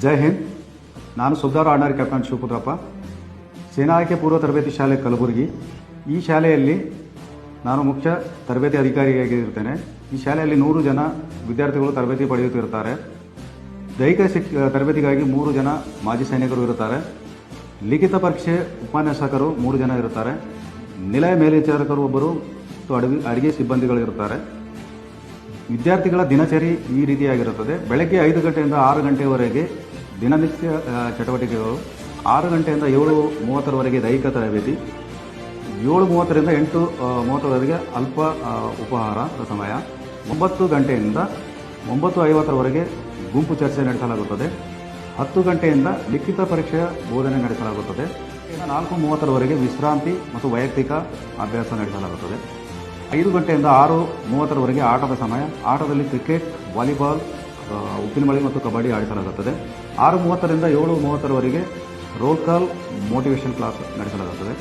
ಜೈ ಹಿಂದ್. ನಾನು ಸುಬ್ದಾರ್ ordinary captain Shivaputrappa, ಸೇನಾ ಆಯ್ಕೆ ಪೂರ್ವ ತರಬೇತಿ ಶಾಲೆ ಕಲಬುರಗಿ. ಈ ಶಾಲೆಯಲ್ಲಿ ನಾನು ಮುಖ್ಯ ತರಬೇತಿ ಅಧಿಕಾರಿಯಾಗಿರುತ್ತೇನೆ. ಈ ಶಾಲೆಯಲ್ಲಿ 100 ಜನ ವಿದ್ಯಾರ್ಥಿಗಳು ತರಬೇತಿ ಪಡೆಯುತ್ತಿರುತ್ತಾರೆ. ದೈಹಿಕ ತರಬೇತಿಗಾಗಿ 3 ಜನ ಮಾಜಿ ಸೈನಿಕರು ಇರುತ್ತಾರೆ. ಲಿಖಿತ ಪರೀಕ್ಷೆ ಉಪನ್ಯಾಸಕರು 3 ಜನ ಇರುತ್ತಾರೆ. ನಿಲಯ ಮೇಲ್ವಿಚಾರಕರು ಒಬ್ಬರು ಮತ್ತು ಅಡುಗೆ ಸಿಬ್ಬಂದಿಗಳು ಇರುತ್ತಾರೆ. ವಿದ್ಯಾರ್ಥಿಗಳ ದಿನಚರಿ ಈ ರೀತಿಯಾಗಿರುತ್ತದೆ. ಬೆಳಗ್ಗೆ 5 ಗಂಟೆಯಿಂದ 6 ಗಂಟೆಯವರೆಗೆ ದಿನನಿತ್ಯ ಚಟುವಟಿಕೆಗಳು. 6 ಗಂಟೆಯಿಂದ 7:30ವರೆಗೆ ದೈಹಿಕ ತರಬೇತಿ. 7:30ರಿಂದ 8:30ವರೆಗೆ ಅಲ್ಪ ಉಪಹಾರದ ಸಮಯ. 9 ಗಂಟೆಯಿಂದ 9:50ವರೆಗೆ ಗುಂಪು ಚರ್ಚೆ ನಡೆಸಲಾಗುತ್ತದೆ. 10 ಗಂಟೆಯಿಂದ ಲಿಖಿತ ಪರೀಕ್ಷೆಯ ಬೋಧನೆ ನಡೆಸಲಾಗುತ್ತದೆ. 4:30ವರೆಗೆ ವಿಶ್ರಾಂತಿ ಮತ್ತು ವೈಯಕ್ತಿಕ ಅಭ್ಯಾಸ ನಡೆಸಲಾಗುತ್ತದೆ. 5 ಗಂಟೆಯಿಂದ 6:30ವರೆಗೆ ಆಟದ ಸಮಯ. ಆಟದಲ್ಲಿ ಕ್ರಿಕೆಟ್, ವಾಲಿಬಾಲ್, ಉಪ್ಪಿನಮಳಿ ಮತ್ತು ಕಬಡ್ಡಿ ಆಡಿಸಲಾಗುತ್ತದೆ. 6:30ರಿಂದ 7:30ವರೆಗೆ ರೋಲ್ ಕಾಲ್, ಮೋಟಿವೇಶನ್ ಕ್ಲಾಸ್ ನಡೆಸಲಾಗುತ್ತದೆ.